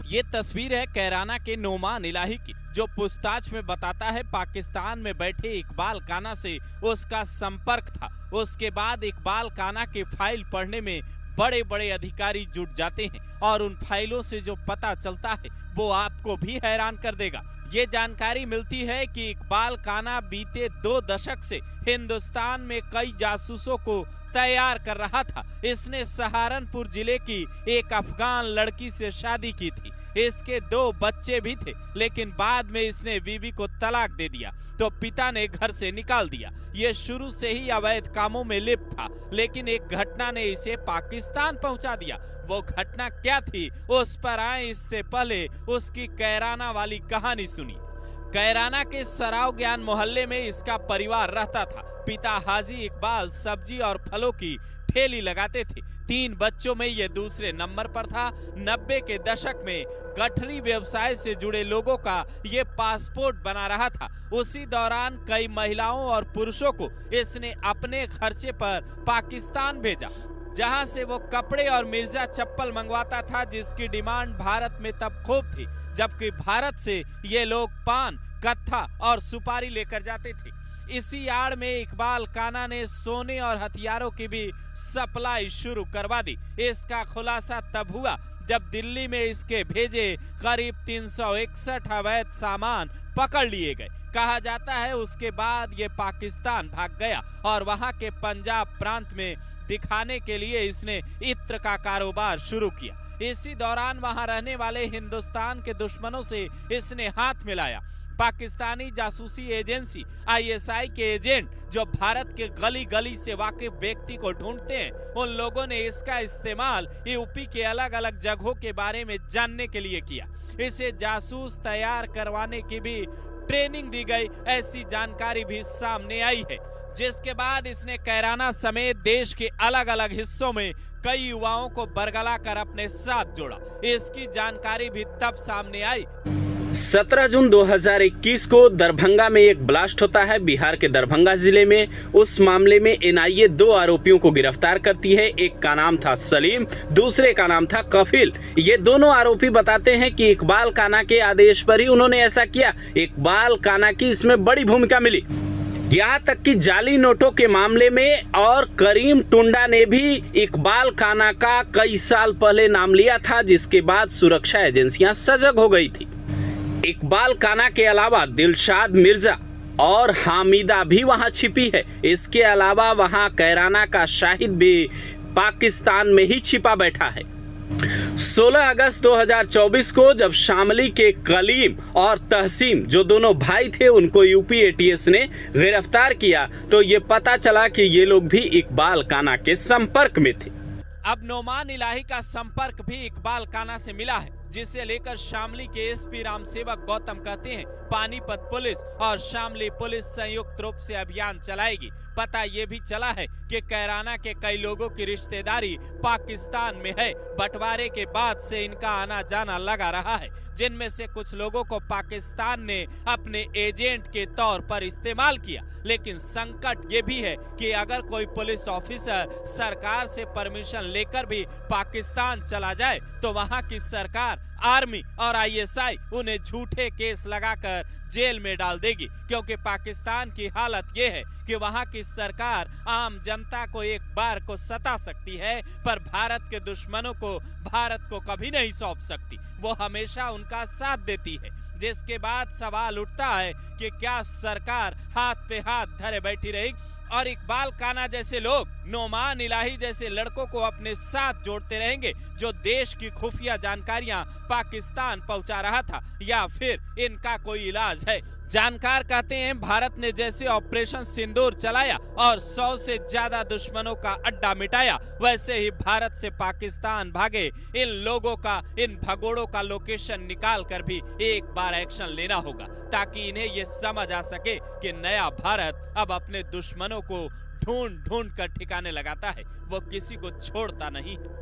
ये तस्वीर है कैराना के नोमान इलाही की, जो पूछताछ में बताता है पाकिस्तान में बैठे इकबाल काना से उसका संपर्क था। उसके बाद इकबाल काना की फाइल पढ़ने में बड़े बड़े अधिकारी जुट जाते हैं और उन फाइलों से जो पता चलता है वो आपको भी हैरान कर देगा। ये जानकारी मिलती है कि इकबाल काना बीते 2 दशक से हिंदुस्तान में कई जासूसों को तैयार कर रहा था। इसने सहारनपुर जिले की एक अफगान लड़की से शादी की थी। इसके 2 बच्चे भी थे, लेकिन बाद में इसने बीवी को तलाक दे दिया तो पिता ने घर से निकाल दिया। ये शुरू से ही अवैध कामों में लिप्त था, लेकिन एक घटना ने इसे पाकिस्तान पहुंचा दिया। वो घटना क्या थी, उस पर आए इससे पहले उसकी कैराना वाली कहानी सुनिए। कैराना के सराव ज्ञान मोहल्ले में इसका परिवार रहता था। पिता हाजी इकबाल सब्जी और फलों की ठेली लगाते थे। 3 बच्चों में ये दूसरे नंबर पर था। 90 के दशक में गठरी व्यवसाय से जुड़े लोगों का ये पासपोर्ट बना रहा था। उसी दौरान कई महिलाओं और पुरुषों को इसने अपने खर्चे पर पाकिस्तान भेजा, जहां से वो कपड़े और मिर्जा चप्पल मंगवाता था, जिसकी डिमांड भारत में तब खूब थी, जबकि भारत से ये लोग पान, कत्था और सुपारी लेकर जाते थे। इसी आड़ में इकबाल काना ने सोने और हथियारों की भी सप्लाई शुरू करवा दी। इसका खुलासा तब हुआ जब दिल्ली में इसके भेजे करीब 361 अवैध सामान पकड़ लिए गए। कहा जाता है उसके बाद ये पाकिस्तान भाग गया और वहां के पंजाब प्रांत में दिखाने के लिए इसने इत्र का कारोबार शुरू किया। इसी दौरान वहां रहने वाले हिंदुस्तान के दुश्मनों से इसने हाथ मिलाया। पाकिस्तानी जासूसी एजेंसी ISI के एजेंट जो भारत के गली गली से वाकिफ व्यक्ति को ढूंढते हैं, उन लोगों ने इसका इस्तेमाल यूपी के अलग अलग जगहों के बारे में जानने के लिए किया। इसे जासूस तैयार करवाने की भी ट्रेनिंग दी गई, ऐसी जानकारी भी सामने आई है। जिसके बाद इसने कैराना समेत देश के अलग अलग हिस्सों में कई युवाओं को बरगला कर अपने साथ जोड़ा। इसकी जानकारी भी तब सामने आई। 17 जून 2021 को दरभंगा में एक ब्लास्ट होता है, बिहार के दरभंगा जिले में। उस मामले में NIA 2 आरोपियों को गिरफ्तार करती है। एक का नाम था सलीम, दूसरे का नाम था कफिल। ये दोनों आरोपी बताते हैं कि इकबाल काना के आदेश पर ही उन्होंने ऐसा किया। इकबाल काना की इसमें बड़ी भूमिका मिली, यहाँ तक कि जाली नोटों के मामले में और करीम टुंडा ने भी इकबाल काना का कई साल पहले नाम लिया था, जिसके बाद सुरक्षा एजेंसियां सजग हो गई थी। इकबाल काना के अलावा दिलशाद मिर्जा और हामिदा भी वहां छिपी है। इसके अलावा वहां कैराना का शाहिद भी पाकिस्तान में ही छिपा बैठा है। 16 अगस्त 2024 को जब शामली के कलीम और तहसीम, जो दोनों भाई थे, उनको यूपी ATS ने गिरफ्तार किया तो ये पता चला कि ये लोग भी इकबाल काना के संपर्क में थे। अब नोमान इलाही का संपर्क भी इकबाल काना से मिला है, जिसे लेकर शामली के SP राम सेवक गौतम कहते हैं पानीपत पुलिस और शामली पुलिस संयुक्त रूप से अभियान चलाएगी। पता ये भी चला है कि कैराना के कई लोगों की रिश्तेदारी पाकिस्तान में है। बंटवारे के बाद से इनका आना जाना लगा रहा है, जिनमें से कुछ लोगों को पाकिस्तान ने अपने एजेंट के तौर पर इस्तेमाल किया। लेकिन संकट ये भी है कि अगर कोई पुलिस ऑफिसर सरकार से परमिशन लेकर भी पाकिस्तान चला जाए तो वहां की सरकार, आर्मी और ISI उन्हें झूठे केस लगाकर जेल में डाल देगी, क्योंकि पाकिस्तान की हालत ये है कि वहां की सरकार आम जनता को एक बार को सता सकती है, पर भारत के दुश्मनों को भारत को कभी नहीं सौंप सकती। वो हमेशा उनका साथ देती है। जिसके बाद सवाल उठता है कि क्या सरकार हाथ पे हाथ धरे बैठी रहेगी और इकबाल काना जैसे लोग नोमान इलाही जैसे लड़कों को अपने साथ जोड़ते रहेंगे, जो देश की खुफिया जानकारियां पाकिस्तान पहुंचा रहा था, या फिर इनका कोई इलाज है। जानकार कहते हैं भारत ने जैसे ऑपरेशन सिंदूर चलाया और 100 से ज्यादा दुश्मनों का अड्डा मिटाया, वैसे ही भारत से पाकिस्तान भागे इन लोगों का, इन भगोड़ों का लोकेशन निकाल कर भी एक बार एक्शन लेना होगा, ताकि इन्हें ये समझ आ सके कि नया भारत अब अपने दुश्मनों को ढूंढ ढूंढ कर ठिकाने लगाता है, वो किसी को छोड़ता नहीं है।